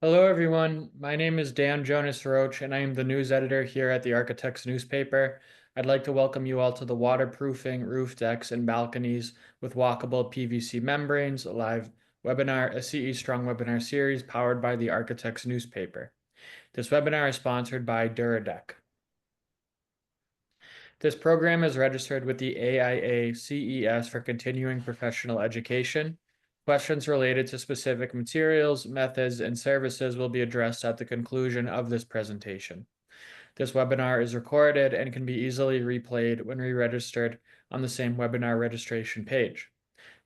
Hello, everyone. My name is Dan Jonas Roach, and I am the news editor here at the Architects newspaper. I'd like to welcome you all to the Waterproofing Roof Decks and Balconies with Walkable PVC Membranes live webinar, a CE Strong webinar series powered by the Architects newspaper. This webinar is sponsored by Duradeck. This program is registered with the AIA CES for continuing professional education. Questions related to specific materials, methods, and services will be addressed at the conclusion of this presentation. This webinar is recorded and can be easily replayed when re-registered on the same webinar registration page.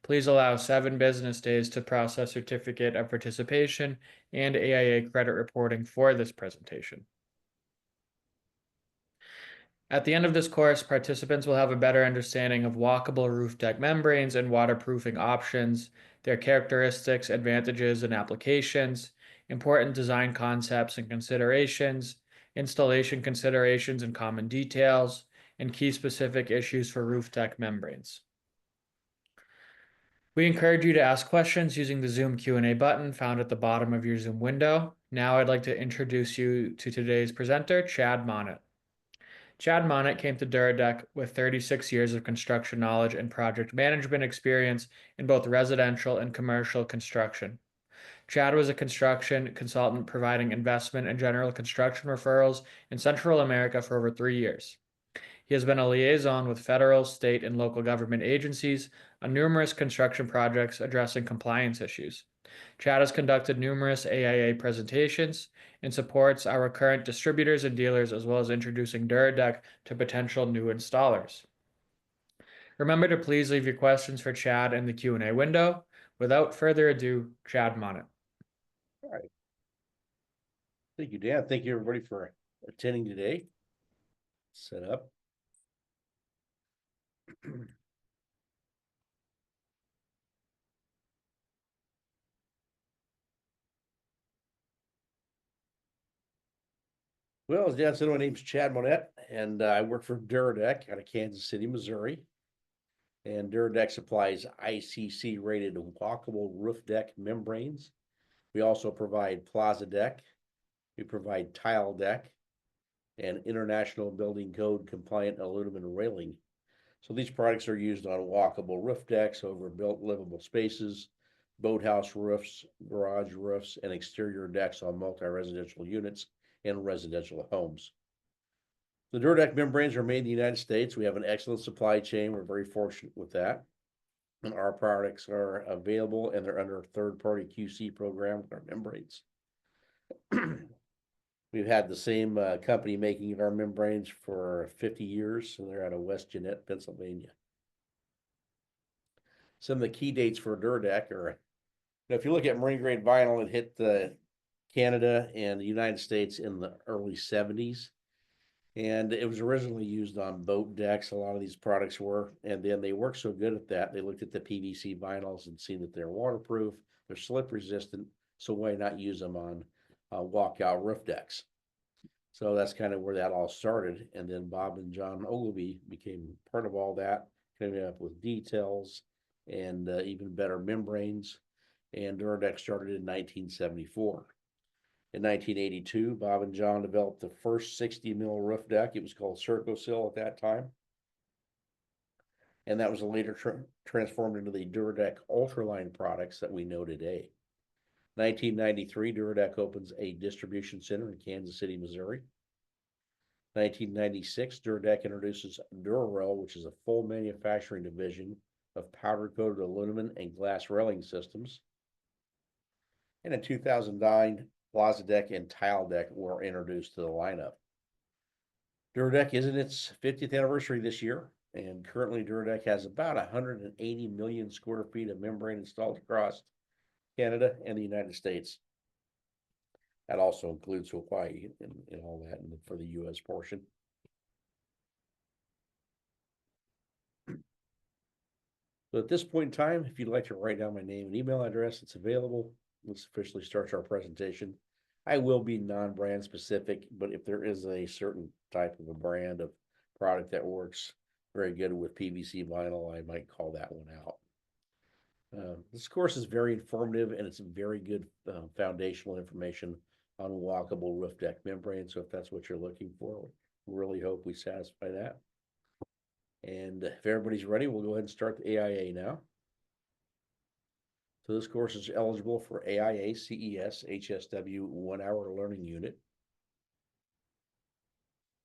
Please allow 7 business days to process certificate of participation and AIA credit reporting for this presentation. At the end of this course, participants will have a better understanding of walkable roof deck membranes and waterproofing options, their characteristics, advantages, and applications, important design concepts and considerations, installation considerations and common details, and key specific issues for roof deck membranes. We encourage you to ask questions using the Zoom Q&A button found at the bottom of your Zoom window. Now I'd like to introduce you to today's presenter, Chad Monnett. Chad Monnett came to Duradeck with 36 years of construction knowledge and project management experience in both residential and commercial construction. Chad was a construction consultant providing investment and general construction referrals in Central America for over 3 years. He has been a liaison with federal, state, and local government agencies on numerous construction projects addressing compliance issues. Chad has conducted numerous AIA presentations and supports our current distributors and dealers as well as introducing Duradeck to potential new installers. Remember to please leave your questions for Chad in the Q&A window. Without further ado, Chad Monnett. All right. Thank you, Dan. Thank you, everybody, for attending today. Set up. Well, as Dan said, my name's Chad Monnett, and I work for Duradeck out of Kansas City, Missouri. And Duradeck supplies ICC-rated walkable roof deck membranes. We also provide plaza deck. We provide tile deck and International Building Code compliant aluminum railing. So these products are used on walkable roof decks over built livable spaces, boathouse roofs, garage roofs, and exterior decks on multi-residential units and residential homes. The Duradeck membranes are made in the United States. We have an excellent supply chain. We're very fortunate with that. And our products are available and they're under a third-party QC program with our membranes. We've had the same company making our membranes for 50 years, and they're out of West Jeanette, Pennsylvania. Some of the key dates for Duradeck are, if you look at marine grade vinyl, it hit Canada and the United States in the early 70s. And it was originally used on boat decks. A lot of these products were, and then they worked so good at that, they looked at the PVC vinyls and seen that they're waterproof, they're slip resistant, so why not use them on walkout roof decks? So that's kind of where that all started. And then Bob and John Ogilvy became part of all that, coming up with details and even better membranes. And Duradeck started in 1974. In 1982, Bob and John developed the first 60 mil roof deck. It was called Circosil at that time. And that was later transformed into the Duradeck Ultraline products that we know today. 1993, Duradeck opens a distribution center in Kansas City, Missouri. 1996, Duradeck introduces Durarel, which is a full manufacturing division of powder-coated aluminum and glass railing systems. And in 2009, plaza deck and tile deck were introduced to the lineup. Duradeck is in its 50th anniversary this year, and currently Duradeck has about 180 million square feet of membrane installed across Canada and the United States. That also includes Hawaii and all that for the U.S. portion. So at this point in time, if you'd like to write down my name and email address, it's available. Let's officially start our presentation. I will be non-brand specific, but if there is a certain type of a brand of product that works very good with PVC vinyl, I might call that one out. This course is very informative and it's very good foundational information on walkable roof deck membrane. So if that's what you're looking for, we really hope we satisfy that. And if everybody's ready, we'll go ahead and start the AIA now. So this course is eligible for AIA CES HSW 1-hour learning unit.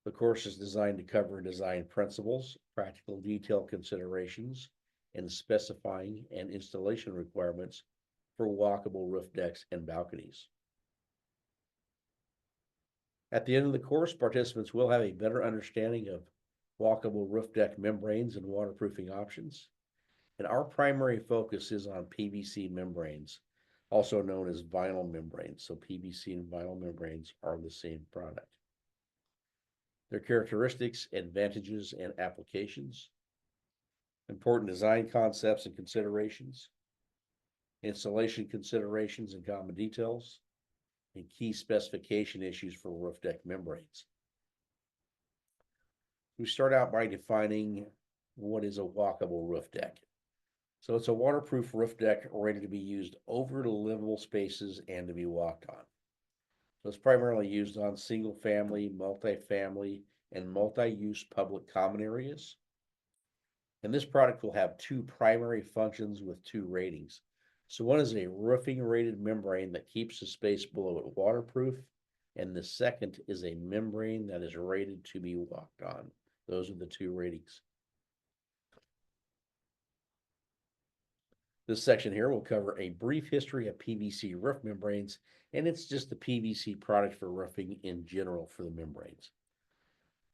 The course is designed to cover design principles, practical detail considerations, and specifying and installation requirements for walkable roof decks and balconies. At the end of the course, participants will have a better understanding of walkable roof deck membranes and waterproofing options. And our primary focus is on PVC membranes, also known as vinyl membranes. So PVC and vinyl membranes are the same product. Their characteristics, advantages, and applications, important design concepts and considerations, installation considerations and common details, and key specification issues for roof deck membranes. We start out by defining what is a walkable roof deck. So it's a waterproof roof deck ready to be used over the livable spaces and to be walked on. So it's primarily used on single family, multifamily, and multi-use public common areas. And this product will have two primary functions with two ratings. So one is a roofing rated membrane that keeps the space below it waterproof, and the second is a membrane that is rated to be walked on. Those are the two ratings. This section here will cover a brief history of PVC roof membranes, and it's just the PVC product for roofing in general for the membranes.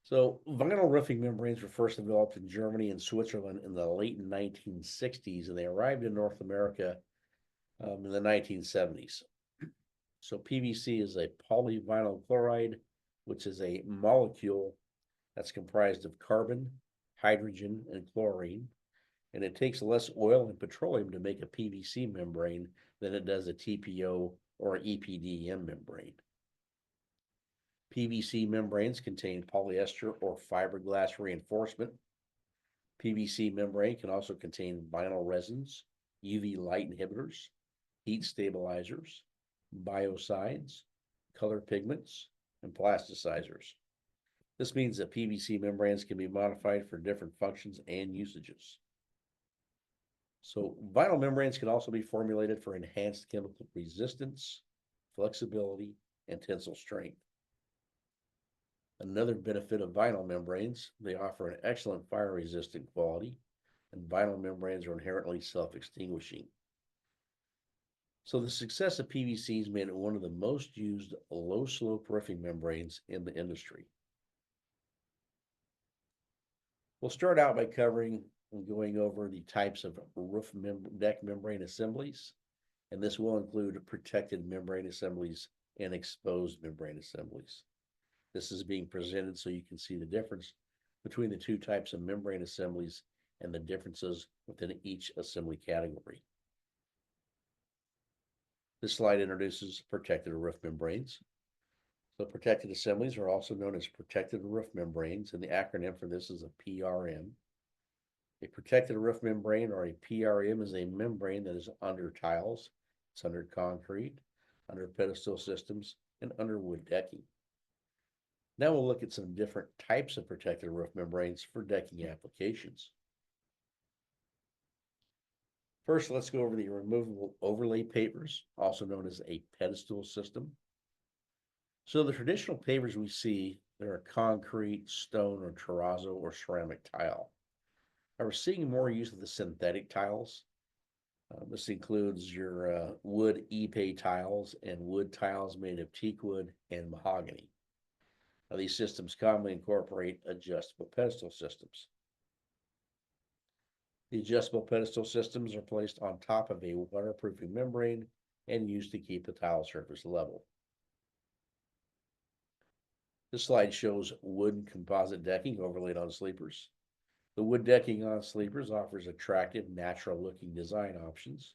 So vinyl roofing membranes were first developed in Germany and Switzerland in the late 1960s, and they arrived in North America in the 1970s. So PVC is a polyvinyl chloride, which is a molecule that's comprised of carbon, hydrogen, and chlorine, and it takes less oil and petroleum to make a PVC membrane than it does a TPO or EPDM membrane. PVC membranes contain polyester or fiberglass reinforcement. PVC membrane can also contain vinyl resins, UV light inhibitors, heat stabilizers, biocides, color pigments, and plasticizers. This means that PVC membranes can be modified for different functions and usages. So vinyl membranes can also be formulated for enhanced chemical resistance, flexibility, and tensile strength. Another benefit of vinyl membranes, they offer an excellent fire-resistant quality, and vinyl membranes are inherently self-extinguishing. So the success of PVC has made it one of the most used low-slope roofing membranes in the industry. We'll start out by covering and going over the types of deck membrane assemblies, and this will include protected membrane assemblies and exposed membrane assemblies. This is being presented so you can see the difference between the two types of membrane assemblies and the differences within each assembly category. This slide introduces protected roof membranes. So protected assemblies are also known as protected roof membranes, and the acronym for this is a PRM. A protected roof membrane, or a PRM, is a membrane that is under tiles, it's under concrete, under pedestal systems, and under wood decking. Now we'll look at some different types of protected roof membranes for decking applications. First, let's go over the removable overlay pavers, also known as a pedestal system. So the traditional pavers we see, they're a concrete, stone, or terrazzo or ceramic tile. Now we're seeing more use of the synthetic tiles. This includes your wood epay tiles and wood tiles made of teak wood and mahogany. Now, these systems commonly incorporate adjustable pedestal systems. The adjustable pedestal systems are placed on top of a waterproofing membrane and used to keep the tile surface level. This slide shows wood composite decking overlaid on sleepers. The wood decking on sleepers offers attractive, natural-looking design options.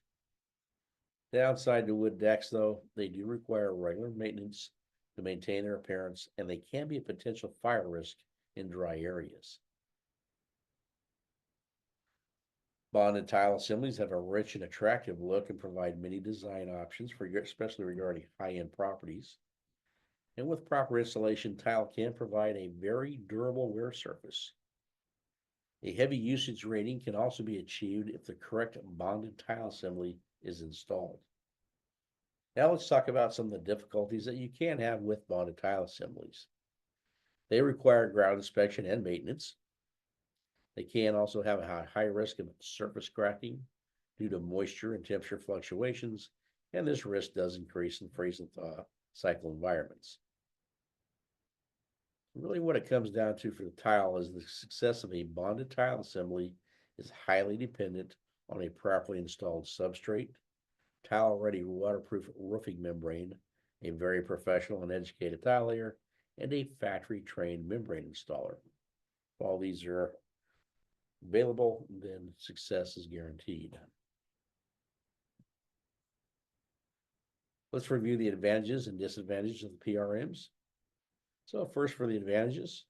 Downside to wood decks, though, they do require regular maintenance to maintain their appearance, and they can be a potential fire risk in dry areas. Bonded tile assemblies have a rich and attractive look and provide many design options for especially regarding high-end properties. And with proper installation, tile can provide a very durable wear surface. A heavy usage rating can also be achieved if the correct bonded tile assembly is installed. Now let's talk about some of the difficulties that you can have with bonded tile assemblies. They require ground inspection and maintenance. They can also have a high risk of surface cracking due to moisture and temperature fluctuations, and this risk does increase in freeze and thaw cycle environments. Really what it comes down to for the tile is the success of a bonded tile assembly is highly dependent on a properly installed substrate, tile-ready waterproof roofing membrane, a very professional and educated tile layer, and a factory-trained membrane installer. If all these are available, then success is guaranteed. Let's review the advantages and disadvantages of the PRMs. So first for the advantages,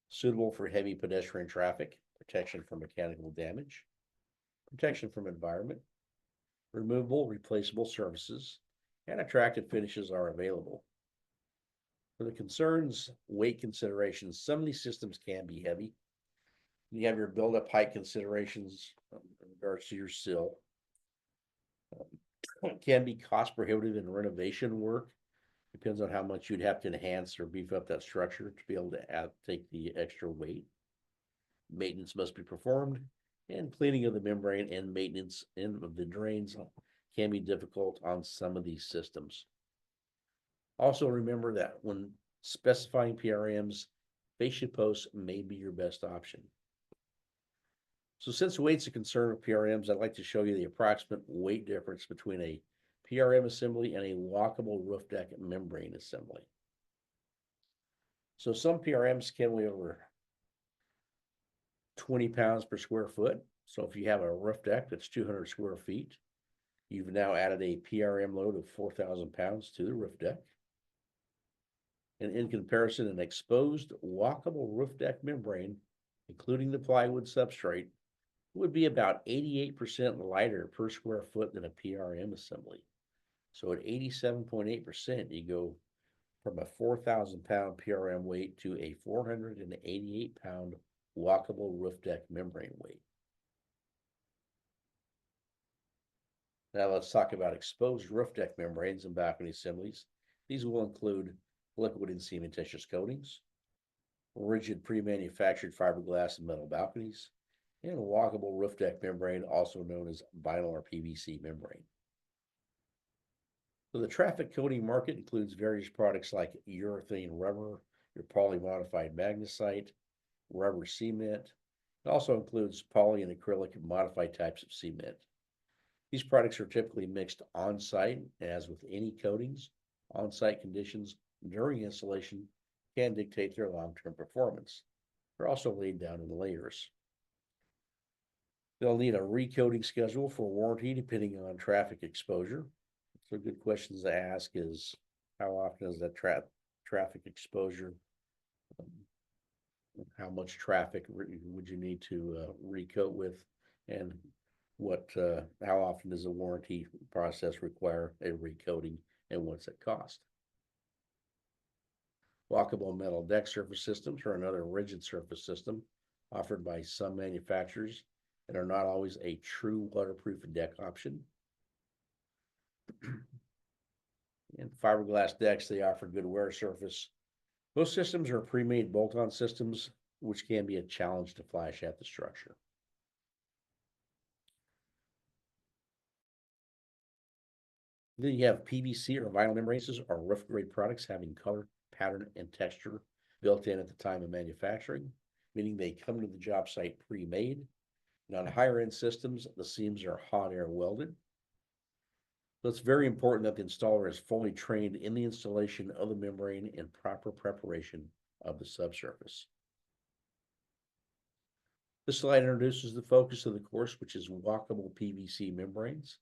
suitable for heavy pedestrian traffic, protection from mechanical damage, protection from environment, removable, replaceable surfaces, and attractive finishes are available. For the concerns, weight considerations, some of these systems can be heavy. You have your build-up height considerations in regards to your sill. It can be cost prohibitive in renovation work. Depends on how much you'd have to enhance or beef up that structure to be able to take the extra weight. Maintenance must be performed, and cleaning of the membrane and maintenance of the drains can be difficult on some of these systems. Also remember that when specifying PRMs, fascia posts may be your best option. So since weight's a concern with PRMs, I'd like to show you the approximate weight difference between a PRM assembly and a walkable roof deck membrane assembly. So some PRMs can weigh over 20 pounds per square foot. So if you have a roof deck that's 200 square feet, you've now added a PRM load of 4,000 pounds to the roof deck. And in comparison, an exposed walkable roof deck membrane, including the plywood substrate, would be about 88% lighter per square foot than a PRM assembly. So at 87.8%, you go from a 4,000 pound PRM weight to a 488 pound walkable roof deck membrane weight. Now let's talk about exposed roof deck membranes and balcony assemblies. These will include liquid and cementitious coatings, rigid pre-manufactured fiberglass and metal balconies, and a walkable roof deck membrane, also known as vinyl or PVC membrane. So the traffic coating market includes various products like urethane rubber, your poly-modified magnesite, rubber cement. It also includes poly and acrylic and modified types of cement. These products are typically mixed on-site, and as with any coatings, on-site conditions during installation can dictate their long-term performance. They're also laid down in layers. They'll need a recoating schedule for warranty depending on traffic exposure. So good questions to ask is how often is that traffic exposure? How much traffic would you need to recoat with, and how often does the warranty process require a recoating, and what's it cost? Walkable metal deck surface systems are another rigid surface system offered by some manufacturers and are not always a true waterproof deck option. And fiberglass decks, they offer good wear surface. Most systems are pre-made bolt-on systems, which can be a challenge to flash at the structure. Then you have PVC or vinyl membranes or roof grade products having color, pattern, and texture built in at the time of manufacturing, meaning they come to the job site pre-made. And on higher end systems, the seams are hot air welded. So it's very important that the installer is fully trained in the installation of the membrane and proper preparation of the subsurface. This slide introduces the focus of the course, which is walkable PVC membranes.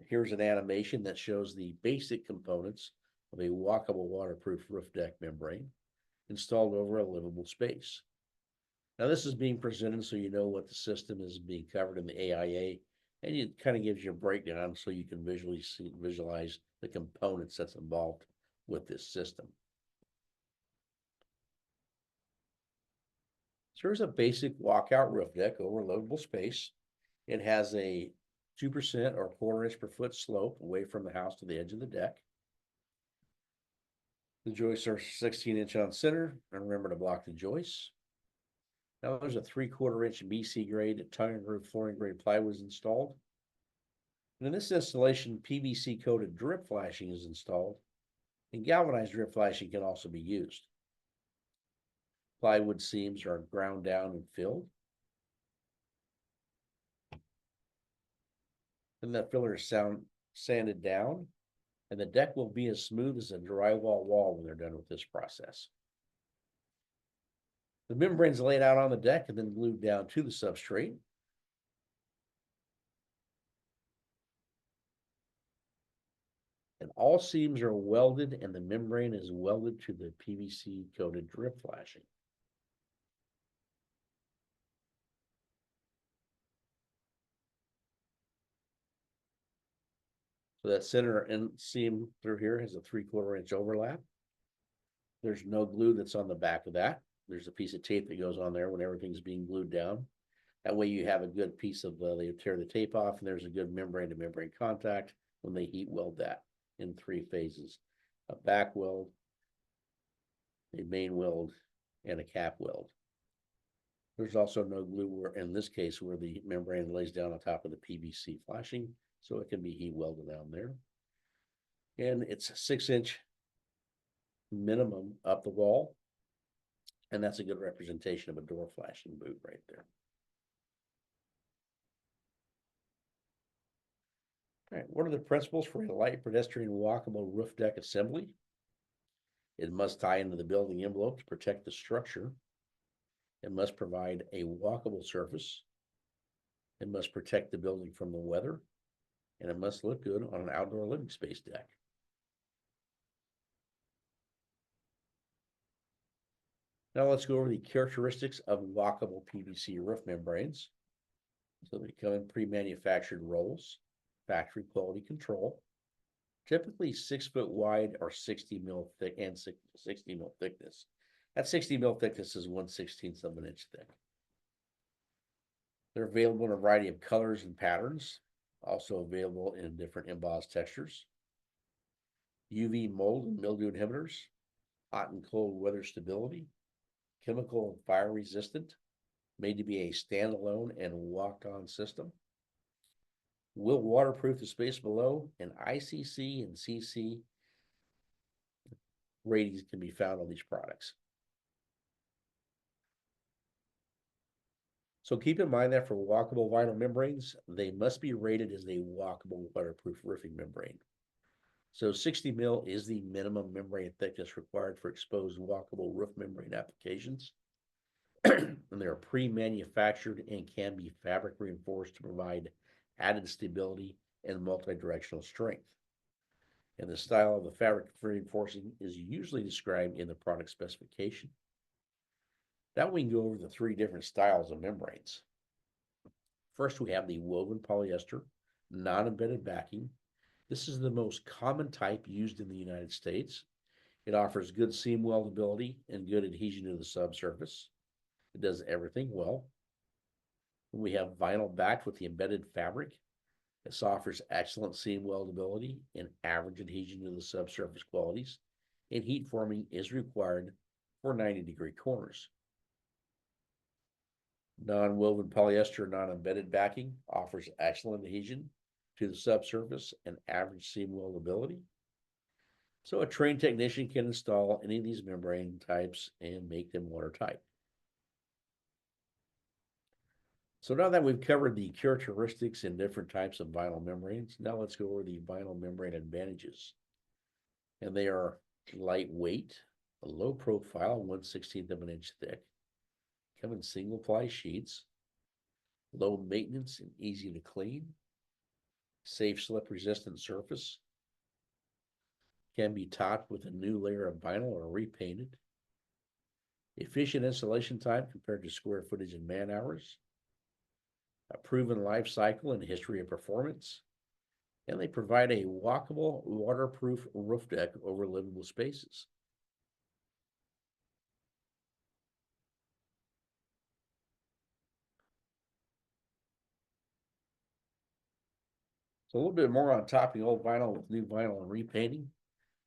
Here's an animation that shows the basic components of a walkable waterproof roof deck membrane installed over a livable space. Now, this is being presented so you know what the system is being covered in the AIA, and it kind of gives you a breakdown so you can visualize the components that's involved with this system. So here's a basic walkout roof deck over loadable space. It has a 2% or 1/4 inch per foot slope away from the house to the edge of the deck. The joists are 16-inch on center, and remember to block the joists. Now there's a 3/4 inch BC grade tongue and groove flooring grade plywood installed. And in this installation, PVC coated drip flashing is installed, and galvanized drip flashing can also be used. Plywood seams are ground down and filled. Then that filler is sanded down, and the deck will be as smooth as a drywall wall when they're done with this process. The membrane's laid out on the deck and then glued down to the substrate. And all seams are welded, and the membrane is welded to the PVC coated drip flashing. So that center seam through here has a 3/4 inch overlap. There's no glue that's on the back of that. There's a piece of tape that goes on there when everything's being glued down. That way you have a good piece of, they tear the tape off, and there's a good membrane to membrane contact when they heat weld that in 3 phases: a back weld, a main weld, and a cap weld. There's also no glue in this case where the membrane lays down on top of the PVC flashing, so it can be heat welded down there. And it's a 6-inch minimum up the wall, and that's a good representation of a door flashing boot right there. All right, what are the principles for a light pedestrian walkable roof deck assembly? It must tie into the building envelope to protect the structure. It must provide a walkable surface. It must protect the building from the weather, and it must look good on an outdoor living space deck. Now let's go over the characteristics of walkable PVC roof membranes. So they come in pre-manufactured rolls, factory quality control, typically 6 foot wide or 60 mil thick and 60 mil thickness. That 60 mil thickness is 1/16 of an inch thick. They're available in a variety of colors and patterns, also available in different embossed textures. UV mold and mildew inhibitors, hot and cold weather stability, chemical and fire resistant, made to be a standalone and walked-on system. Will waterproof the space below, and ICC and CC ratings can be found on these products. So keep in mind that for walkable vinyl membranes, they must be rated as a walkable waterproof roofing membrane. So 60 mil is the minimum membrane thickness required for exposed walkable roof membrane applications. And they're pre-manufactured and can be fabric reinforced to provide added stability and multi-directional strength. And the style of the fabric reinforcing is usually described in the product specification. Now we can go over the 3 different styles of membranes. First, we have the woven polyester non-embedded backing. This is the most common type used in the United States. It offers good seam weldability and good adhesion to the subsurface. It does everything well. We have vinyl backed with the embedded fabric. This offers excellent seam weldability and average adhesion to the subsurface qualities, and heat forming is required for 90-degree corners. Non-woven polyester non-embedded backing offers excellent adhesion to the subsurface and average seam weldability. So a trained technician can install any of these membrane types and make them watertight. So now that we've covered the characteristics and different types of vinyl membranes, now let's go over the vinyl membrane advantages. And they are lightweight, a low profile, 1/16 of an inch thick, come in single ply sheets, low maintenance and easy to clean, safe slip resistant surface, can be topped with a new layer of vinyl or repainted, efficient installation time compared to square footage and man hours, a proven life cycle and history of performance, and they provide a walkable, waterproof roof deck over livable spaces. So a little bit more on topping old vinyl with new vinyl and repainting.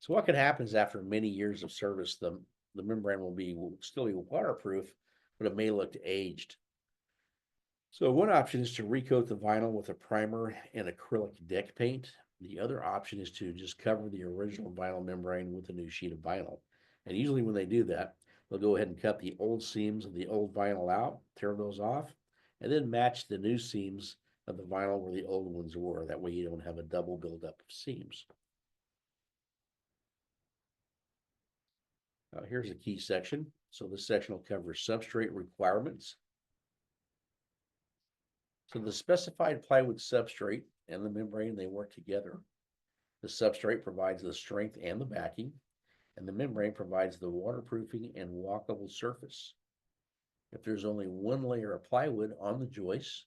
So what can happen is after many years of service, the membrane will still be waterproof, but it may look aged. So one option is to recoat the vinyl with a primer and acrylic deck paint. The other option is to just cover the original vinyl membrane with a new sheet of vinyl. And usually when they do that, they'll go ahead and cut the old seams of the old vinyl out, tear those off, and then match the new seams of the vinyl where the old ones were. That way you don't have a double buildup of seams. Now here's a key section. So this section will cover substrate requirements. So the specified plywood substrate and the membrane, they work together. The substrate provides the strength and the backing, and the membrane provides the waterproofing and walkable surface. If there's only one layer of plywood on the joist,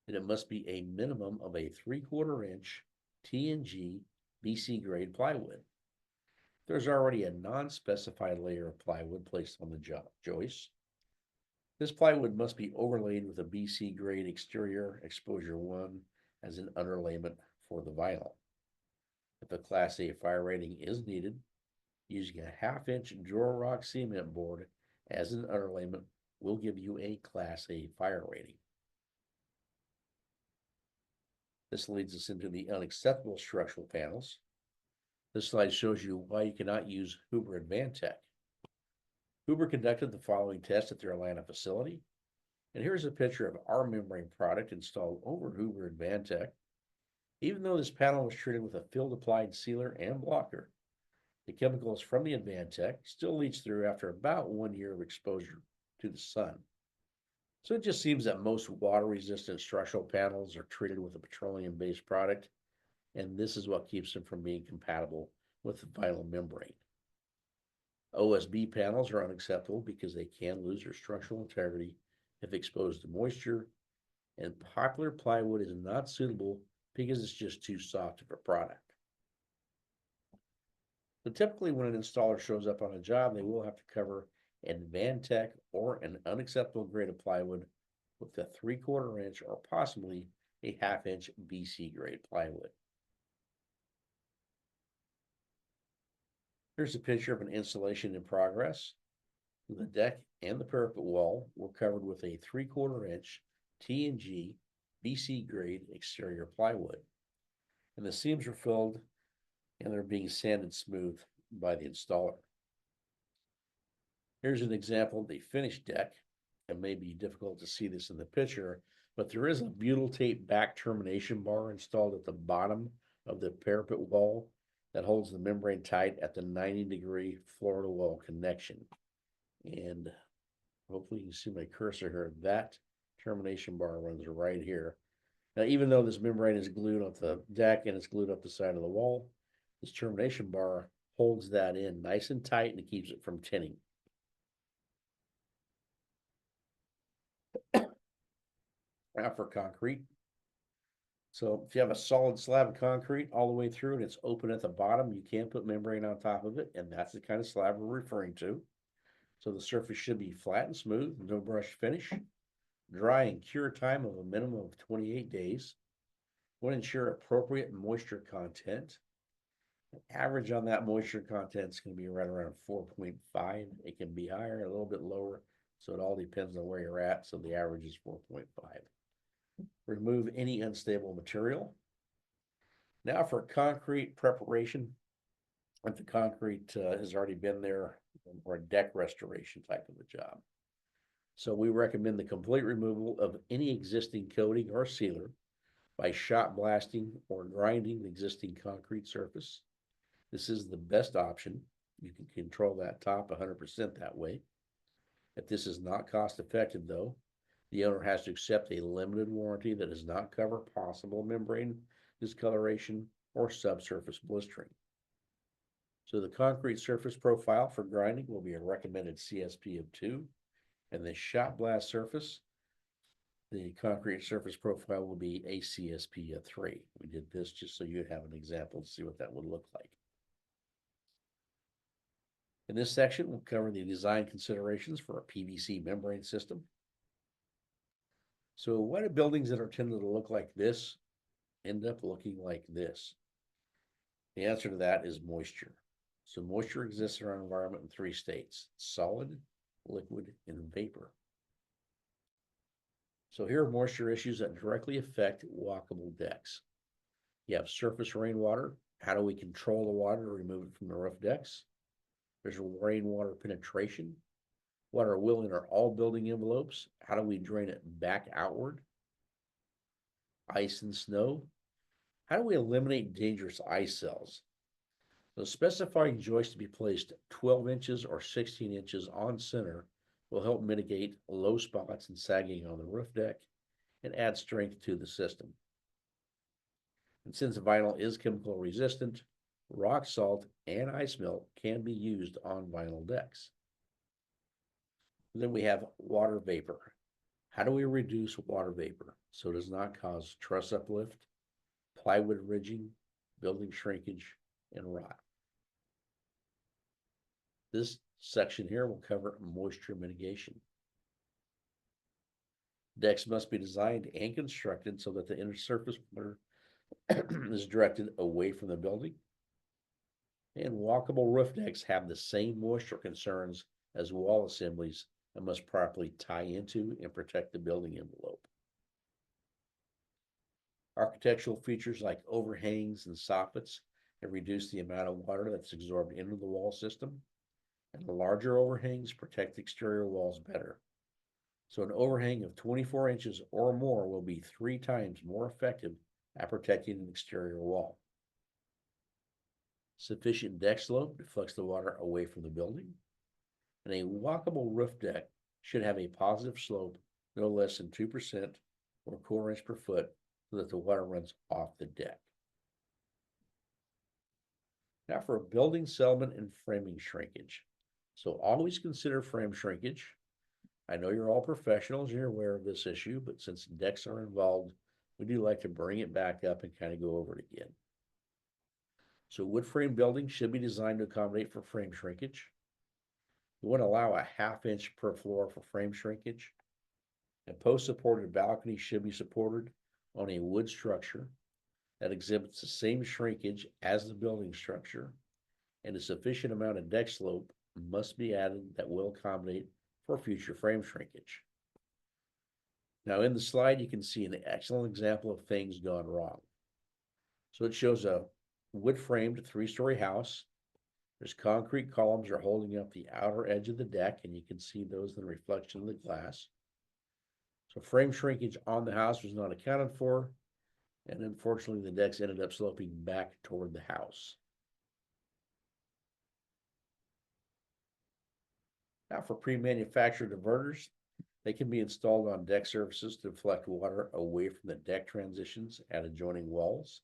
then it must be a minimum of a 3/4 inch T&G BC grade plywood. If there's already a non-specified layer of plywood placed on the joist, this plywood must be overlaid with a BC grade exterior exposure 1 as an underlayment for the vinyl. If a Class A fire rating is needed, using a 1/2 inch drawer rock cement board as an underlayment will give you a Class A fire rating. This leads us into the unacceptable structural panels. This slide shows you why you cannot use Huber Advantech. Huber conducted the following test at their Atlanta facility, and here's a picture of our membrane product installed over Huber Advantech. Even though this panel was treated with a field-applied sealer and blocker, the chemicals from the Advantech still leach through after about 1 year of exposure to the sun. So it just seems that most water-resistant structural panels are treated with a petroleum-based product, and this is what keeps them from being compatible with the vinyl membrane. OSB panels are unacceptable because they can lose their structural integrity if exposed to moisture, and popular plywood is not suitable because it's just too soft of a product. So typically when an installer shows up on a job, they will have to cover an Advantech or an unacceptable grade of plywood with a 3/4 inch or possibly a 1/2 inch BC grade plywood. Here's a picture of an installation in progress. The deck and the parapet wall were covered with a 3/4 inch T&G BC grade exterior plywood, and the seams were filled and they're being sanded smooth by the installer. Here's an example of the finished deck. It may be difficult to see this in the picture, but there is a butyl tape back termination bar installed at the bottom of the parapet wall that holds the membrane tight at the 90-degree floor to wall connection. And hopefully you can see my cursor here. That termination bar runs right here. Now, even though this membrane is glued up the deck and it's glued up the side of the wall, this termination bar holds that in nice and tight and it keeps it from tinning. Now for concrete. So if you have a solid slab of concrete all the way through and it's open at the bottom, you can put membrane on top of it, and that's the kind of slab we're referring to. So the surface should be flat and smooth, no brush finish. Dry and cure time of a minimum of 28 days. Would ensure appropriate moisture content. Average on that moisture content is going to be right around 4.5. It can be higher, a little bit lower, so it all depends on where you're at. So the average is 4.5. Remove any unstable material. Now for concrete preparation. If the concrete has already been there, or a deck restoration type of a job. So we recommend the complete removal of any existing coating or sealer by shot blasting or grinding the existing concrete surface. This is the best option. You can control that top 100% that way. If this is not cost effective though, the owner has to accept a limited warranty that does not cover possible membrane discoloration or subsurface blistering. So the concrete surface profile for grinding will be a recommended CSP of 2, and the shot blast surface, the concrete surface profile will be a CSP of 3. We did this just so you'd have an example to see what that would look like. In this section, we'll cover the design considerations for a PVC membrane system. So why do buildings that are tended to look like this end up looking like this? The answer to that is moisture. So moisture exists in our environment in 3 states: solid, liquid, and vapor. So here are moisture issues that directly affect walkable decks. You have surface rainwater. How do we control the water to remove it from the roof decks? There's rainwater penetration. Water will enter all building envelopes. How do we drain it back outward? Ice and snow. How do we eliminate dangerous ice cells? So specifying joists to be placed 12 inches or 16 inches on center will help mitigate low spots and sagging on the roof deck and add strength to the system. And since vinyl is chemical resistant, rock salt and ice melt can be used on vinyl decks. And then we have water vapor. How do we reduce water vapor so it does not cause truss uplift, plywood ridging, building shrinkage, and rot? This section here will cover moisture mitigation. Decks must be designed and constructed so that the inner surface water is directed away from the building. And walkable roof decks have the same moisture concerns as wall assemblies and must properly tie into and protect the building envelope. Architectural features like overhangs and soffits have reduced the amount of water that's absorbed into the wall system, and the larger overhangs protect the exterior walls better. So an overhang of 24 inches or more will be 3 times more effective at protecting an exterior wall. Sufficient deck slope deflects the water away from the building, and a walkable roof deck should have a positive slope no less than 2% or 1/4 inch per foot so that the water runs off the deck. Now for building settlement and framing shrinkage. So always consider frame shrinkage. I know you're all professionals, you're aware of this issue, but since decks are involved, we do like to bring it back up and kind of go over it again. So wood frame buildings should be designed to accommodate for frame shrinkage. You want to allow a 1/2 inch per floor for frame shrinkage. A post-supported balcony should be supported on a wood structure that exhibits the same shrinkage as the building structure, and a sufficient amount of deck slope must be added that will accommodate for future frame shrinkage. Now in the slide, you can see an excellent example of things gone wrong. So it shows a wood-framed 3-story house. There's concrete columns are holding up the outer edge of the deck, and you can see those in the reflection of the glass. So frame shrinkage on the house was not accounted for, and unfortunately the decks ended up sloping back toward the house. Now for pre-manufactured diverters, they can be installed on deck surfaces to deflect water away from the deck transitions at adjoining walls.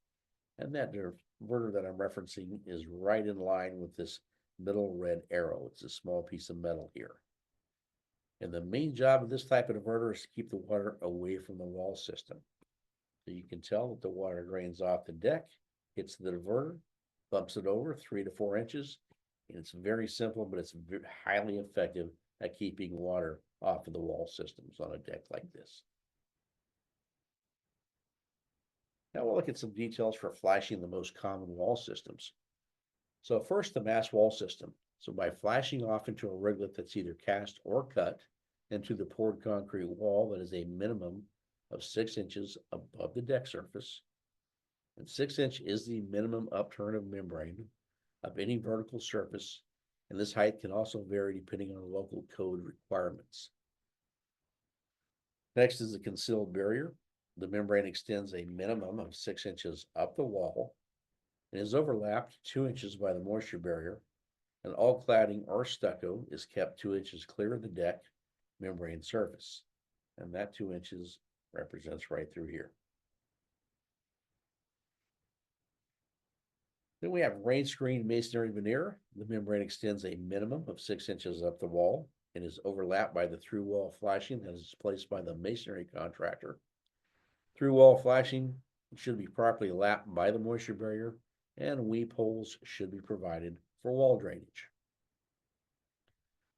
And that diverter that I'm referencing is right in line with this middle red arrow. It's a small piece of metal here. And the main job of this type of diverter is to keep the water away from the wall system. So you can tell that the water drains off the deck, hits the diverter, bumps it over 3 to 4 inches. And it's very simple, but it's highly effective at keeping water off of the wall systems on a deck like this. Now we'll look at some details for flashing the most common wall systems. So first, the mass wall system. So by flashing off into a riglet that's either cast or cut into the poured concrete wall that is a minimum of 6 inches above the deck surface, and 6 inch is the minimum upturn of membrane of any vertical surface, and this height can also vary depending on the local code requirements. Next is the concealed barrier. The membrane extends a minimum of 6 inches up the wall and is overlapped 2 inches by the moisture barrier, and all cladding or stucco is kept 2 inches clear of the deck membrane surface, and that 2 inches represents right through here. Then we have rain screen masonry veneer. The membrane extends a minimum of 6 inches up the wall and is overlapped by the through wall flashing that is placed by the masonry contractor. Through wall flashing should be properly lapped by the moisture barrier, and weep holes should be provided for wall drainage.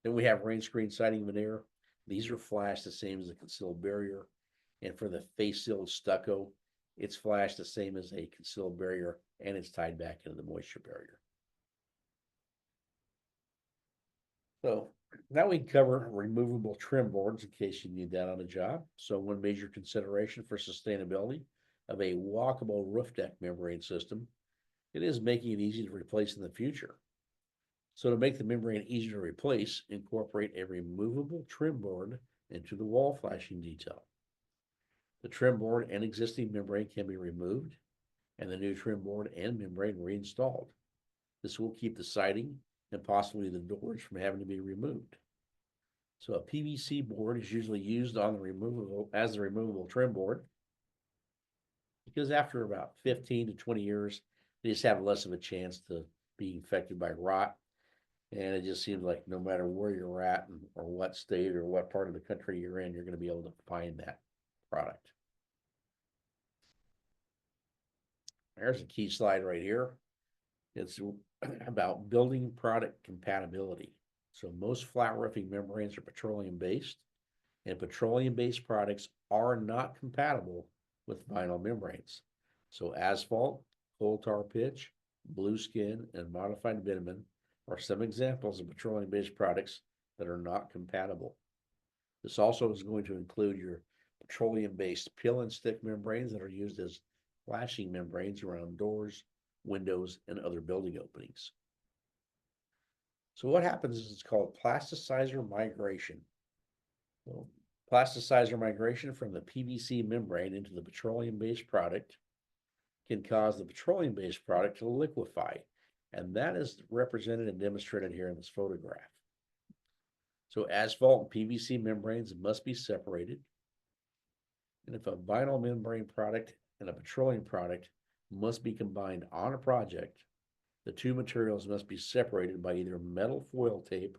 Then we have rain screen siding veneer. These are flashed the same as a concealed barrier. And for the face sealed stucco, it's flashed the same as a concealed barrier and it's tied back into the moisture barrier. So now we cover removable trim boards in case you need that on a job. So one major consideration for sustainability of a walkable roof deck membrane system, it is making it easy to replace in the future. So to make the membrane easier to replace, incorporate a removable trim board into the wall flashing detail. The trim board and existing membrane can be removed, and the new trim board and membrane reinstalled. This will keep the siding and possibly the doors from having to be removed. So a PVC board is usually used on the removable trim board because after about 15 to 20 years, they just have less of a chance to be infected by rot. And it just seems like no matter where you're at or what state or what part of the country you're in, you're going to be able to find that product. There's a key slide right here. It's about building product compatibility. So most flat roofing membranes are petroleum based, and petroleum based products are not compatible with vinyl membranes. So asphalt, coal tar pitch, blue skin, and modified bitumen are some examples of petroleum based products that are not compatible. This also is going to include your petroleum based peel and stick membranes that are used as flashing membranes around doors, windows, and other building openings. So what happens is it's called plasticizer migration. So plasticizer migration from the PVC membrane into the petroleum-based product can cause the petroleum-based product to liquefy, and that is represented and demonstrated here in this photograph. So asphalt and PVC membranes must be separated, and if a vinyl membrane product and a petroleum product must be combined on a project, the two materials must be separated by either metal foil tape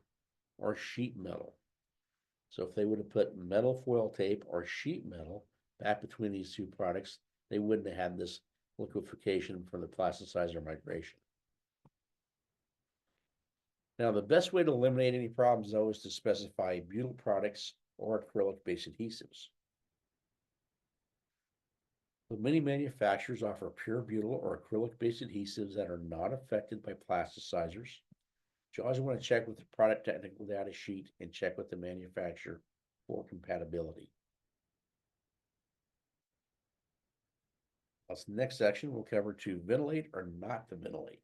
or sheet metal. So if they would have put metal foil tape or sheet metal back between these two products, they wouldn't have had this liquefaction from the plasticizer migration. Now, the best way to eliminate any problems, though, is to specify butyl products or acrylic-based adhesives. But many manufacturers offer pure butyl or acrylic-based adhesives that are not affected by plasticizers. You always want to check with the product technical data sheet and check with the manufacturer for compatibility. This next section will cover to ventilate or not to ventilate.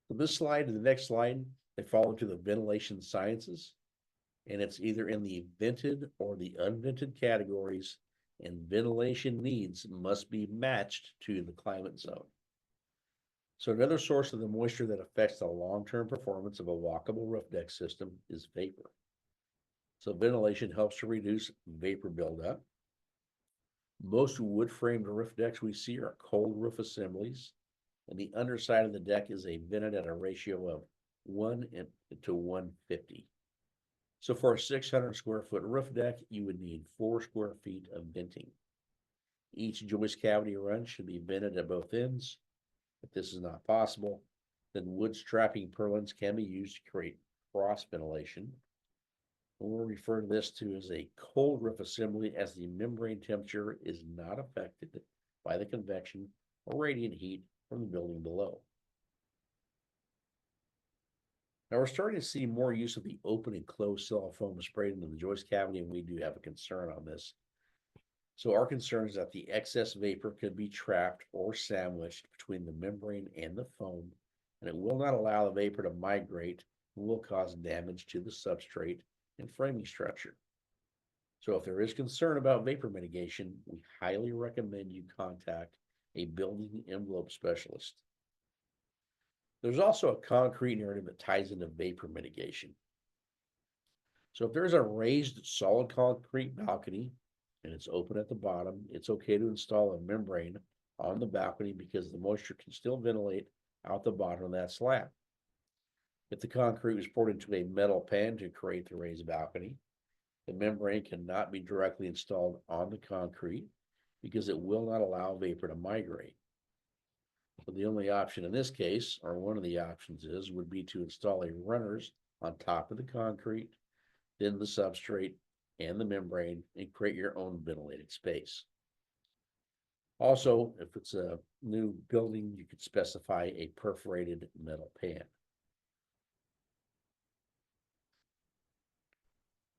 So this slide and the next slide, they fall into the ventilation sciences, and it's either in the vented or the unvented categories, and ventilation needs must be matched to the climate zone. So another source of the moisture that affects the long-term performance of a walkable roof deck system is vapor. So ventilation helps to reduce vapor buildup. Most wood-framed roof decks we see are cold roof assemblies, and the underside of the deck is vented at a ratio of 1 to 150. So for a 600 square foot roof deck, you would need 4 square feet of venting. Each joist cavity run should be vented at both ends. If this is not possible, then wood strapping purlins can be used to create cross ventilation. And we'll refer to this to as a cold roof assembly, as the membrane temperature is not affected by the convection or radiant heat from the building below. Now we're starting to see more use of the open and closed cell foam sprayed into the joist cavity, and we do have a concern on this. So our concern is that the excess vapor could be trapped or sandwiched between the membrane and the foam, and it will not allow the vapor to migrate and will cause damage to the substrate and framing structure. So if there is concern about vapor mitigation, we highly recommend you contact a building envelope specialist. There's also a concrete narrative that ties into vapor mitigation. So if there's a raised solid concrete balcony and it's open at the bottom, it's okay to install a membrane on the balcony because the moisture can still ventilate out the bottom of that slab. If the concrete was poured into a metal pan to create the raised balcony, the membrane cannot be directly installed on the concrete because it will not allow vapor to migrate. So the only option in this case, or one of the options would be to install a runners on top of the concrete, then the substrate and the membrane, and create your own ventilated space. Also, if it's a new building, you could specify a perforated metal pan.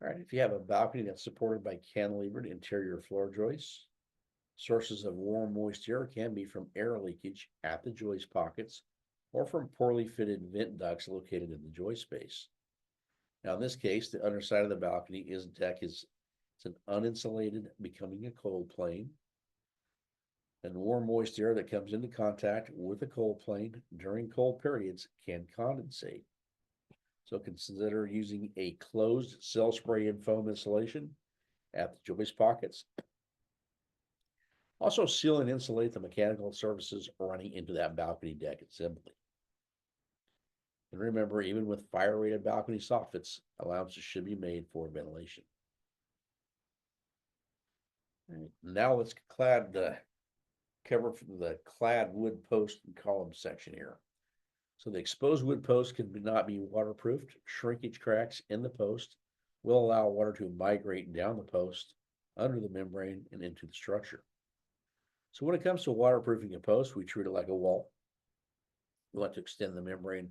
All right, if you have a balcony that's supported by cantilevered interior floor joists, sources of warm, moist air can be from air leakage at the joist pockets or from poorly fitted vent ducts located in the joist space. Now, in this case, the underside of the balcony is it's an uninsulated, becoming a cold plane. And warm, moist air that comes into contact with the cold plane during cold periods can condensate. So consider using a closed cell spray and foam insulation at the joist pockets. Also, seal and insulate the mechanical surfaces running into that balcony deck assembly. And remember, even with fire-rated balcony soffits, allowances should be made for ventilation. Right, now let's cover from the clad wood post and column section here. So the exposed wood post not be waterproofed. Shrinkage cracks in the post will allow water to migrate down the post, under the membrane, and into the structure. So when it comes to waterproofing a post, we treat it like a wall. We want to extend the membrane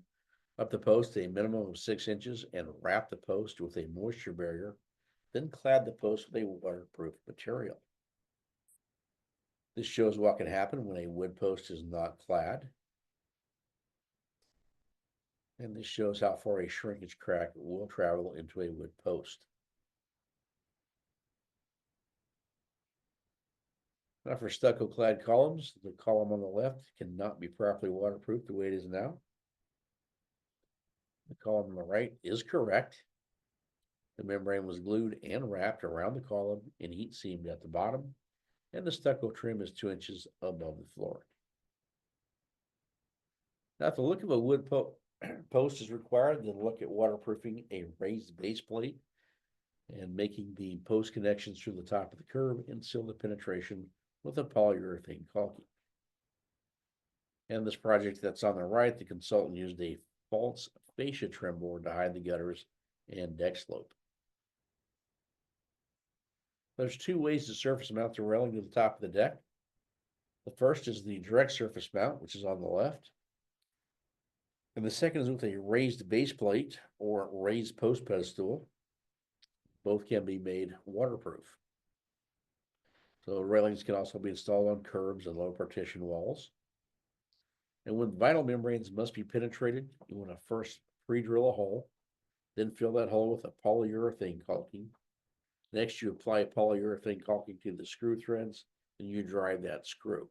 up the post a minimum of 6 inches and wrap the post with a moisture barrier, then clad the post with a waterproof material. This shows what can happen when a wood post is not clad. And this shows how far a shrinkage crack will travel into a wood post. Now for stucco clad columns, the column on the left cannot be properly waterproofed the way it is now. The column on the right is correct. The membrane was glued and wrapped around the column and heat seamed at the bottom, and the stucco trim is 2 inches above the floor. Now, if the look of a wood post is required, then look at waterproofing a raised base plate and making the post connections through the top of the curb and seal the penetration with a polyurethane caulking. And this project that's on the right, the consultant used a false fascia trim board to hide the gutters and deck slope. There's 2 ways to surface mount the railing to the top of the deck. The first is the direct surface mount, which is on the left. And the second is with a raised base plate or raised post pedestal. Both can be made waterproof. So railings can also be installed on curbs and low partition walls. And when vinyl membranes must be penetrated, you want to first pre-drill a hole, then fill that hole with a polyurethane caulking. Next, you apply polyurethane caulking to the screw threads, and you drive that screw.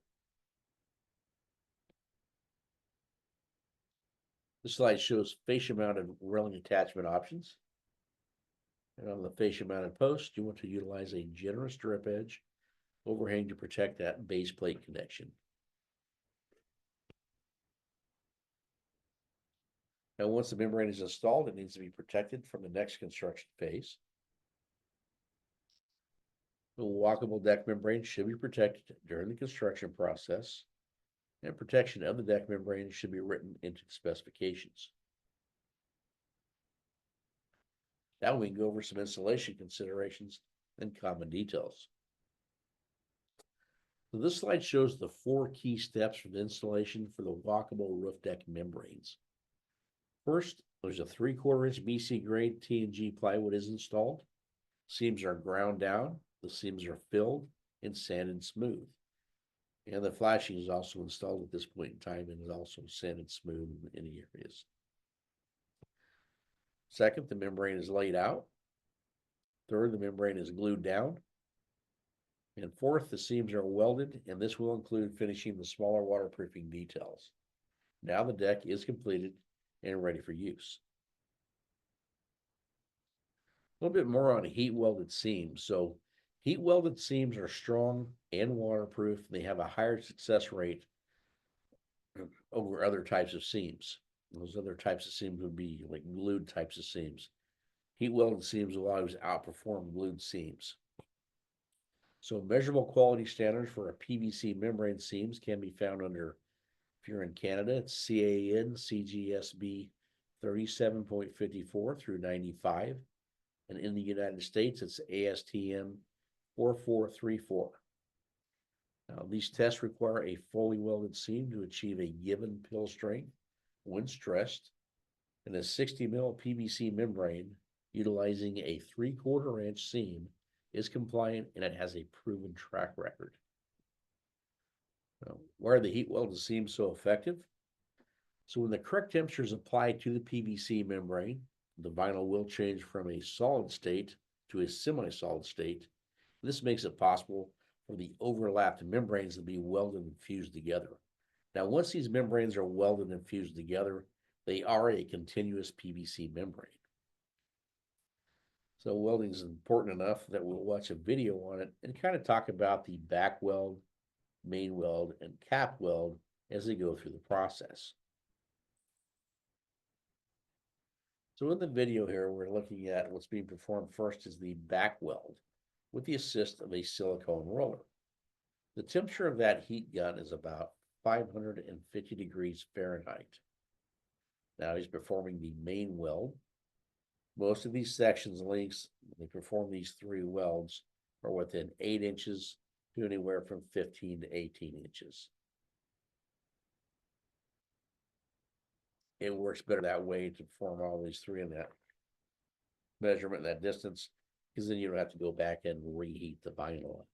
This slide shows fascia-mounted railing attachment options. And on the fascia-mounted post, you want to utilize a generous drip edge overhang to protect that base plate connection. Now, once the membrane is installed, it needs to be protected from the next construction phase. The walkable deck membrane should be protected during the construction process, and protection of the deck membrane should be written into the specifications. Now we can go over some installation considerations and common details. So this slide shows the 4 key steps for the installation for the walkable roof deck membranes. First, there's a 3/4 inch BC grade T&G plywood is installed. Seams are ground down, the seams are filled and sanded smooth. And the flashing is also installed at this point in time and is also sanded smooth in any areas. Second, the membrane is laid out. Third, the membrane is glued down. And fourth, the seams are welded, and this will include finishing the smaller waterproofing details. Now the deck is completed and ready for use. A little bit more on heat welded seams. So Heat welded seams are strong and waterproof. They have a higher success rate over other types of seams. Those other types of seams would be like glued types of seams. Heat welded seams will always outperform glued seams. So measurable quality standards for a PVC membrane seams can be found under, if you're in Canada, it's CAN CGSB 37.54 through 95. And in the United States, it's ASTM 4434. Now, these tests require a fully welded seam to achieve a given pill strength when stressed, and a 60 mil PVC membrane utilizing a 3/4 inch seam is compliant and it has a proven track record. Now, why are the heat welded seams so effective? So when the correct temperature is applied to the PVC membrane, the vinyl will change from a solid state to a semi-solid state. This makes it possible for the overlapped membranes to be welded and fused together. Now, once these membranes are welded and fused together, they are a continuous PVC membrane. So welding is important enough that we'll watch a video on it and kind of talk about the back weld, main weld, and cap weld as they go through the process. So in the video here, we're looking at what's being performed first is the back weld with the assist of a silicone roller. The temperature of that heat gun is about 550 degrees Fahrenheit. Now he's performing the main weld. Most of these sections links, they perform these 3 welds, are within 8 inches to anywhere from 15 to 18 inches. It works better that way to perform all these 3 in that measurement, that distance, because then you don't have to go back and reheat the vinyl.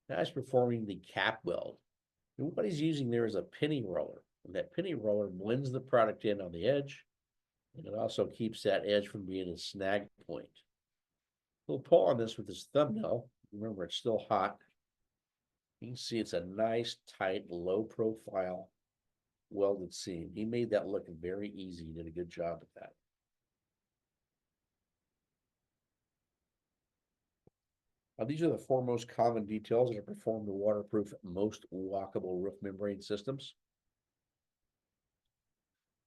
Now he's performing the cap weld. And what he's using there is a penny roller. And that penny roller blends the product in on the edge, and it also keeps that edge from being a snag point. We'll pull on this with his thumbnail. Remember, it's still hot. You can see it's a nice, tight, low profile welded seam. He made that look very easy. He did a good job with that. Now, these are the 4 most common details that are performed to waterproof most walkable roof membrane systems.